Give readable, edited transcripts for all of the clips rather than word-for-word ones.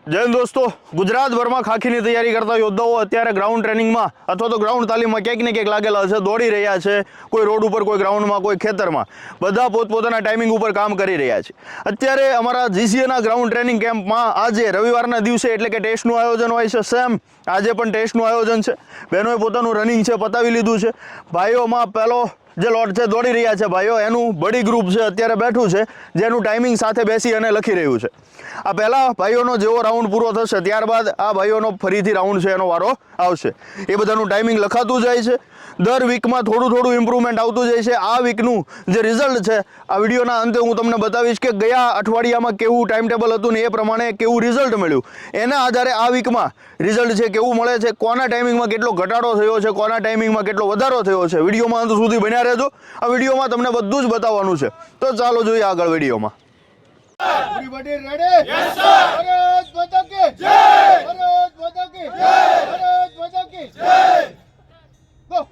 જય હિન્દ દોસ્તો, ગુજરાતભરમાં ખાખીની તૈયારી કરતા યોદ્ધાઓ અત્યારે ગ્રાઉન્ડ ટ્રેનિંગમાં અથવા તો ગ્રાઉન્ડ તાલીમમાં ક્યાંક ને ક્યાંક લાગેલા છે, દોડી રહ્યા છે. કોઈ રોડ ઉપર, કોઈ ગ્રાઉન્ડમાં, કોઈ ખેતરમાં, બધા પોતપોતાના ટાઈમિંગ ઉપર કામ કરી રહ્યા છે. અત્યારે અમારા જીસીએના ગ્રાઉન્ડ ટ્રેનિંગ કેમ્પમાં આજે રવિવારના દિવસે એટલે કે ટેસ્ટનું આયોજન હોય છે. સેમ આજે પણ ટેસ્ટનું આયોજન છે. બહેનોએ પોતાનું રનિંગ છે પતાવી લીધું છે. ભાઈઓમાં પહેલો જે લોટ છે દોડી રહ્યા છે ભાઈઓ, એનું બડી ગ્રુપ છે અત્યારે બેઠું છે, જેનું ટાઈમિંગ સાથે બેસી અને લખી રહ્યું છે. આ પહેલા ભાઈઓનો જેવો રાઉન્ડ પૂરો થશે ત્યારબાદ આ ભાઈઓનો ફરીથી રાઉન્ડ છે એનો વારો આવશે. એ બધાનું ટાઈમિંગ લખાતું જાય છે. દર વીકમાં થોડું ઇમ્પ્રુવમેન્ટ આવતું જાય છે. આ વીકનું જે રિઝલ્ટ છે આ વિડીયોના અંતે હું તમને બતાવીશ કે ગયા અઠવાડિયામાં કેવું ટાઈમ ટેબલ હતું ને એ પ્રમાણે કેવું રિઝલ્ટ મળ્યું. એના આધારે આ વીકમાં રિઝલ્ટ છે કેવું મળે છે, કોના ટાઈમિંગમાં કેટલો ઘટાડો થયો છે, કોના ટાઈમિંગમાં કેટલો વધારો થયો છે. વિડીયોમાં અંત સુધી બન્યા રહેજો. આ વિડીયોમાં તમને બધું જ બતાવવાનું છે. તો ચાલો જોઈએ આગળ વિડીયોમાં. Everybody ready? Yes, sir. Bharat Mata ki jai. Bharat Mata ki jai. Bharat Mata ki jai. Go.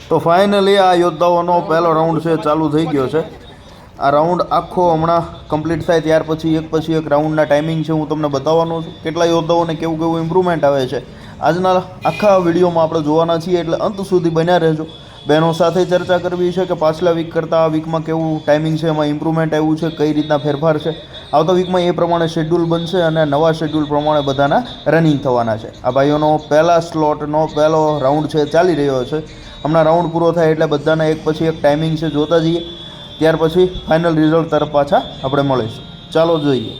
તો ફાઇનલી આ યોદ્ધાઓનો પહેલો રાઉન્ડ છે ચાલુ થઈ ગયો છે. આ રાઉન્ડ આખો હમણાં કમ્પ્લીટ થાય ત્યાર પછી એક રાઉન્ડના ટાઈમિંગ છે હું તમને બતાવવાનો છું. કેટલા યોદ્ધાઓને કેવું ઇમ્પ્રુવમેન્ટ આવે છે આજના આખા વિડીયોમાં આપણે જોવાના છીએ, એટલે અંત સુધી બન્યા રહેજો. બહેનો સાથે ચર્ચા કરવી છે કે પાછલા વીક કરતાં આ વીકમાં કેવું ટાઈમિંગ છે, એમાં ઇમ્પ્રુવમેન્ટ આવ્યું છે, કઈ રીતના ફેરફાર છે. આવતા વીકમાં એ પ્રમાણે શેડ્યુલ બનશે અને નવા શેડ્યુલ પ્રમાણે બધાના રનિંગ થવાના છે. આ ભાઈઓનો પહેલા સ્લોટનો પહેલો રાઉન્ડ છે ચાલી રહ્યો છે. હમણાં રાઉન્ડ પૂરો થાય એટલે બધાના એક પછી એક ટાઈમિંગ છે જોતા જઈએ, ત્યાર પછી ફાઇનલ રિઝલ્ટ તરફ પાછા આપણે મળીશું. ચાલો જોઈએ.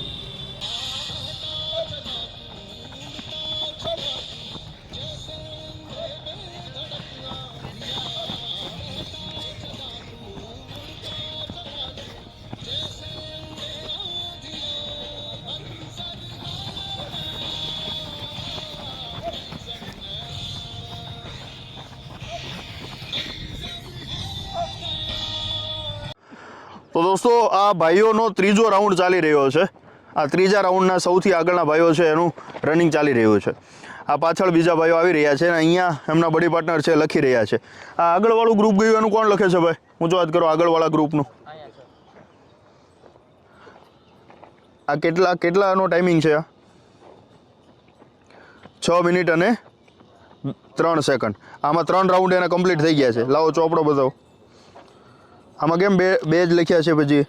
તો દોસ્તો આ ભાઈઓનો ત્રીજો રાઉન્ડ ચાલી રહ્યો છે. આ ત્રીજા રાઉન્ડના સૌથી આગળના ભાઈઓ છે એનું રનિંગ ચાલી રહ્યું છે. આ પાછળ બીજા ભાઈઓ આવી રહ્યા છે અને અહીંયા એમના બડી પાર્ટનર છે લખી રહ્યા છે. આ આગળવાળું ગ્રુપ ગયું એનું કોણ લખે છે ભાઈ? ઊંચો વાત કરો આગળવાળા ગ્રુપનું. આ કેટલાનો ટાઈમિંગ છે? આ 6 મિનિટ અને 3 સેકન્ડ. આમાં 3 રાઉન્ડ એના કમ્પ્લીટ થઈ ગયા છે. લાવો ચોપડો બતાવો. આમાં કેમ બે જ લખ્યા છે? પછી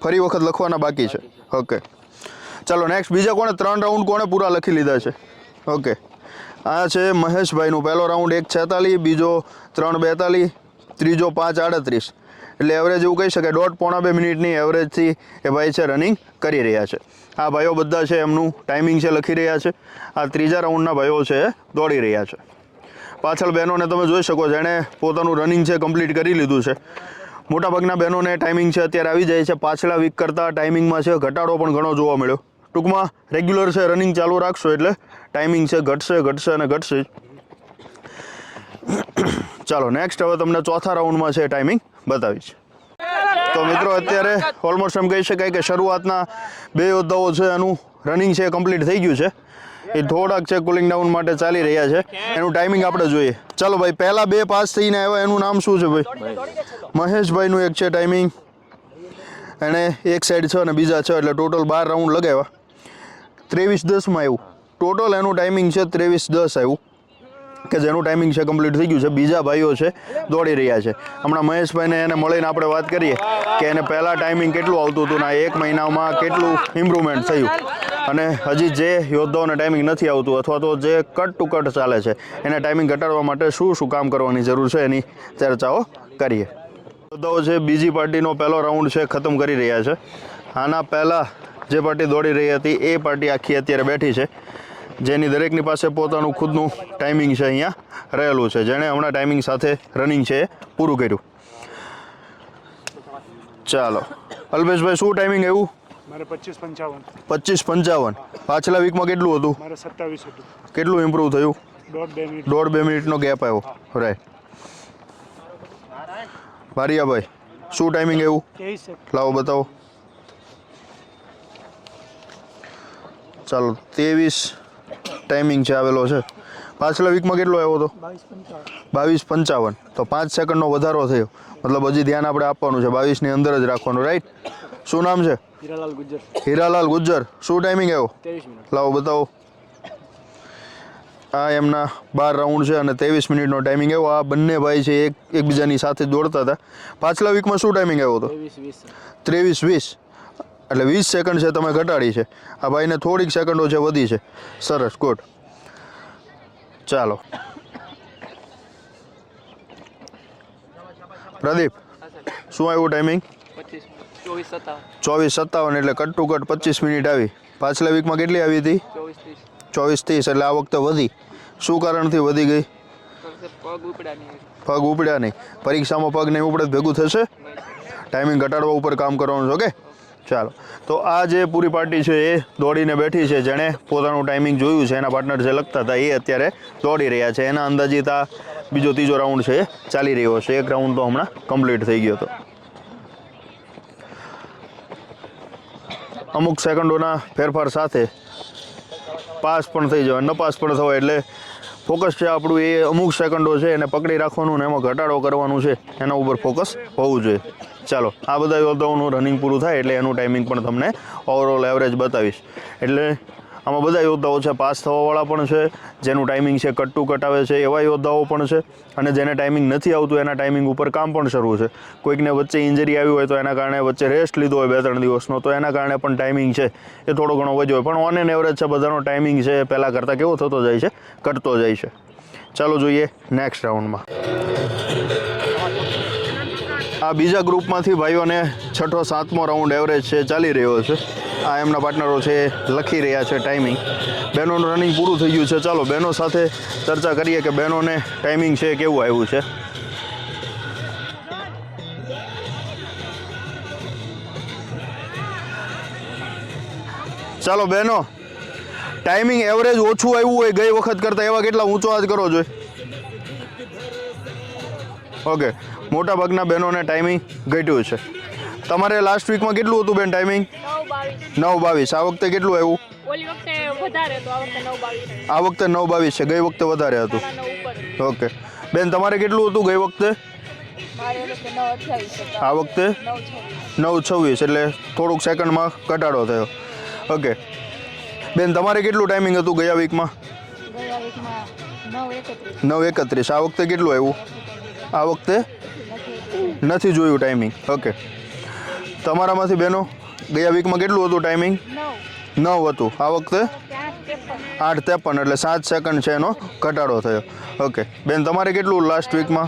ફરી વખત લખવાના બાકી છે. ઓકે ચાલો નેક્સ્ટ. બીજા કોણે 3 રાઉન્ડ કોણે પૂરા લખી લીધા છે? ઓકે આ છે મહેશભાઈનું પહેલો રાઉન્ડ 1:46, બીજો 3:42, ત્રીજો 5:38. એટલે એવરેજ એવું કહી શકાય 1.5-2 મિનિટની એવરેજથી એ ભાઈ છે રનિંગ કરી રહ્યા છે. આ ભાઈઓ બધા છે એમનું ટાઈમિંગ છે લખી રહ્યા છે. આ ત્રીજા રાઉન્ડના ભાઈઓ છે દોડી રહ્યા છે. પાછળ બહેનોને તમે જોઈ શકો છો, એણે પોતાનું રનિંગ છે કમ્પ્લીટ કરી લીધું છે. મોટાભાગના બહેનોને ટાઈમિંગ છે અત્યારે આવી જાય છે. પાછલા વીક કરતાં ટાઈમિંગમાં છે ઘટાડો પણ ઘણો જોવા મળ્યો. ટૂંકમાં રેગ્યુલર છે રનિંગ ચાલુ રાખશો એટલે ટાઈમિંગ છે ઘટશે અને ઘટશે. ચાલો નેક્સ્ટ હવે તમને ચોથા રાઉન્ડમાં છે ટાઈમિંગ બતાવીશ. તો મિત્રો અત્યારે ઓલમોસ્ટ એમ કહી શકાય કે શરૂઆતના 2 યોદ્ધાઓ છે એનું રનિંગ છે કમ્પ્લીટ થઈ ગયું છે. એ થોડાક છે કુલિંગ ડાઉન માટે ચાલી રહ્યા છે. એનું ટાઈમિંગ આપણે જોઈએ. ચાલો ભાઈ, પહેલા 2 પાસ થઈને આવ્યા એનું નામ શું છે ભાઈ? મહેશભાઈનું એક છે ટાઈમિંગ, એણે એક સાઈડ છે અને બીજા છે એટલે ટોટલ 12 રાઉન્ડ લગાવ્યા. 23:10માં આવ્યું ટોટલ. એનું ટાઈમિંગ છે 23:10 આવ્યું કે જેનું ટાઈમિંગ છે કમ્પ્લીટ થઈ ગયું છે. બીજા ભાઈઓ છે દોડી રહ્યા છે. હમણાં મહેશભાઈને એને મળીને આપણે વાત કરીએ કે એને પહેલાં ટાઈમિંગ કેટલું આવતું હતું ને 1 મહિનામાં કેટલું ઇમ્પ્રુવમેન્ટ થયું, અને હજી જે યોદ્ધાઓને ટાઈમિંગ નથી આવતું અથવા તો જે કટ ટુ કટ ચાલે છે એને ટાઈમિંગ ઘટાડવા માટે શું કામ કરવાની જરૂર છે એની ચર્ચાઓ કરીએ. યોદ્ધાઓ છે બીજી પાર્ટીનો પહેલો રાઉન્ડ છે ખતમ કરી રહ્યા છે. આના પહેલાં જે પાર્ટી દોડી રહી હતી એ પાર્ટી આખી અત્યારે બેઠી છે, જેની દરેકની પાસે પોતાનું ખુદનું ટાઈમિંગ છે અહીંયા રહેલું છે. જેણે હમણાં ટાઈમિંગ સાથે રનિંગ છે પૂરું કર્યું. ચાલો અલ્પેશભાઈ, શું ટાઈમિંગ આવ્યું? મારે 25:55. 25:55. પાછલા વીકમાં કેટલું હતું? મારે 27 હતું. કેટલું ઇમ્પ્રૂવ થયું? 1.5 મિનિટનો ગેપ આવ્યો. રાઈટ. ભારિયાભાઈ, શું ટાઈમિંગ આવ્યું? 23. લાવો બતાવો. ચાલો 23 ટાઈમિંગ છે આવેલો છે. પાછલા વીકમાં કેટલો આવ્યો હતો? 22:55. તો 5 સેકન્ડનો વધારો થયો, મતલબ હજી ધ્યાન આપણે આપવાનું છે, 22ની અંદર જ રાખવાનું, રાઈટ? શું નામ છે? હીરાલાલ ગુજ્જર. હીરાલાલ ગુજ્જર. શું ટાઈમિંગ આવ્યો? 23 મિનિટ. લાવો બતાવો. આ એમના 12 રાઉન્ડ છે અને 23 મિનિટનો ટાઈમિંગ આવ્યો. આ બંને ભાઈ છે એકબીજાની સાથે દોડતા હતા. પાછલા વીકમાં શું ટાઈમિંગ આવ્યો હતો? 23:20. એટલે 20 સેકન્ડ છે તમે ઘટાડી છે. આ ભાઈને થોડીક સેકન્ડો છે વધી છે. સરસ, ગુડ. ચાલો પ્રદીપ, શું આવ્યું ટાઈમિંગ? 24:57. એટલે કટ ટુ કટ 25 મિનિટ આવી. પાછલા વીકમાં કેટલી આવી હતી? 24:30. એટલે આ વખતે વધી. શું કારણથી વધી ગઈ? પગ ઉપડ્યા નહીં. પરીક્ષામાં પગ નહીં ઉપડે ભેગું થશે? ટાઈમિંગ ઘટાડવા ઉપર કામ કરવાનું છે. ઓકે, ચાલો. તો આ જે પૂરી પાર્ટી છે એ દોડીને બેઠી છે. જેણે પોતાનું ટાઈમિંગ જોયું છે, એના પાર્ટનર જે લખતા હતા એ અત્યારે દોડી રહ્યા છે. એના અંદાજિત આ બીજો ત્રીજો રાઉન્ડ છે એ ચાલી રહ્યો છે. એક રાઉન્ડ તો હમણાં કમ્પ્લીટ થઈ ગયો હતો. અમુક સેકન્ડોના ફેરફાર સાથે પાસ પણ થઈ જવાય, નપાસ પણ થવાય. એટલે ફોકસ છે આપણું એ અમુક સેકન્ડો છે એને પકડી રાખવાનું ને એમાં ઘટાડો કરવાનું છે, એના ઉપર ફોકસ હોવું જોઈએ. ચાલો, આ બધા યોદ્ધાઓનું રનિંગ પૂરું થાય એટલે એનું ટાઈમિંગ પણ તમને ઓવરઓલ એવરેજ બતાવીશ. એટલે આમાં બધા યોદ્ધાઓ છે, પાસ થવાવાળા પણ છે, જેનું ટાઈમિંગ છે કટ ટુ કટ આવે છે એવા યોદ્ધાઓ પણ છે, અને જેને ટાઈમિંગ નથી આવતું એના ટાઈમિંગ ઉપર કામ પણ શરૂ છે. કોઈકને વચ્ચે ઇન્જરી આવી હોય તો એના કારણે વચ્ચે રેસ્ટ લીધો હોય 2-3 દિવસનો, તો એના કારણે પણ ટાઈમિંગ છે એ થોડો ઘણો વધ્યો હોય. પણ ઓન એન એવરેજ છે બધાનો ટાઈમિંગ છે પહેલાં કરતાં કેવો થતો જાય છે? ઘટતો જાય છે. ચાલો જોઈએ નેક્સ્ટ રાઉન્ડમાં. આ બીજા ગ્રુપમાંથી ભાઈઓને 6-7મો રાઉન્ડ એવરેજ છે ચાલી રહ્યો છે. આ એમના પાર્ટનરો છે લખી રહ્યા છે ટાઈમિંગ. બહેનોનું રનિંગ પૂરું થઈ ગયું છે. ચાલો બહેનો સાથે ચર્ચા કરીએ કે બહેનોને ટાઈમિંગ છે કેવું આવ્યું છે. ચાલો બહેનો, ટાઈમિંગ એવરેજ ઓછું આવ્યું હોય ગઈ વખત કરતાં એવા કેટલા ઊંચો હાથ કરો જોઈએ? ઓકે, મોટા ભાગના બહેનોને ટાઈમિંગ ઘટ્યું છે. તમારે લાસ્ટ વીકમાં કેટલું હતું બેન ટાઈમિંગ? 9:22. આ વખતે કેટલું આવ્યું? આ વખતે 9:22 છે, ગઈ વખતે વધારે હતું. ઓકે બેન, તમારે કેટલું હતું ગઈ વખતે? આ વખતે 9:26. એટલે થોડુંક સેકન્ડમાં ઘટાડો થયો. ઓકે બેન, તમારે કેટલું ટાઈમિંગ હતું ગયા વીકમાં? 9:31. આ વખતે કેટલું આવ્યું? આ વખતે નથી જોયું ટાઈમિંગ. ઓકે, તમારામાંથી બહેનો ગયા વીકમાં કેટલું હતું ટાઈમિંગ? 9 હતું. આ વખતે 8:53. એટલે 7 સેકન્ડ છે એનો ઘટાડો થયો. ઓકે બેન, તમારે કેટલું લાસ્ટ વીકમાં?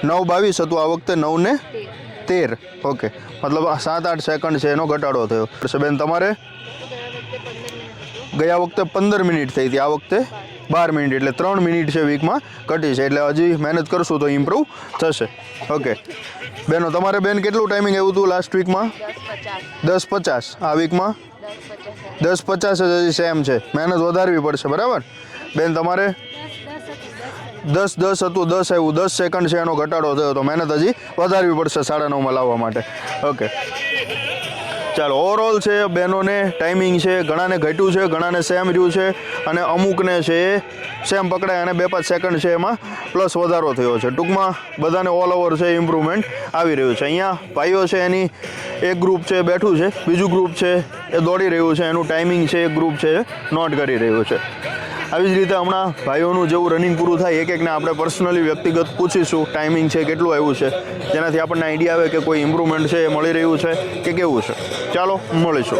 9:22 હતું. આ વખતે 9:13. ઓકે, મતલબ 7-8 સેકન્ડ છે એનો ઘટાડો થયો. બેન, તમારે ગયા વખતે 15 મિનિટ થઈ હતી, આ વખતે 12 મિનિટ. એટલે 3 મિનિટ છે વીકમાં ઘટી છે. એટલે હજી મહેનત કરશું તો ઇમ્પ્રૂવ થશે. ઓકે બેનો, તમારે બેન કેટલું ટાઈમિંગ આવ્યું હતું લાસ્ટ વીકમાં? 10:50. આ વીકમાં 10:50 જ હજી સેમ છે. મહેનત વધારવી પડશે, બરાબર? બેન, તમારે 10:10 હતું, 10 આવ્યું. 10 સેકન્ડ છે એનો ઘટાડો થયો, તો મહેનત હજી વધારવી પડશે 9.5માં લાવવા માટે. ઓકે ચાલો, ઓવરઓલ છે બહેનોને ટાઈમિંગ છે ઘણાને ઘટ્યું છે, ઘણાને સેમ રહ્યું છે, અને અમુકને છે એ સેમ પકડાય અને 2-5 સેકન્ડ છે એમાં પ્લસ વધારો થયો છે. ટૂંકમાં બધાને ઓલ ઓવર છે ઇમ્પ્રુવમેન્ટ આવી રહ્યું છે. અહીંયા ભાઈઓ છે એની એક ગ્રુપ છે બેઠું છે, બીજું ગ્રુપ છે એ દોડી રહ્યું છે, એનું ટાઈમિંગ છે એક ગ્રુપ છે નોટ કરી રહ્યું છે. આવી જ રીતે હમણાં ભાઈઓનું જેવું રનિંગ પૂરું થાય એક એકને આપણે પર્સનલી વ્યક્તિગત પૂછીશું ટાઈમિંગ છે કેટલું આવ્યું છે, જેનાથી આપણને આઈડિયા આવે કે કોઈ ઇમ્પ્રુવમેન્ટ છે એ મળી રહ્યું છે કે કેવું છે. ચાલો મળીશું.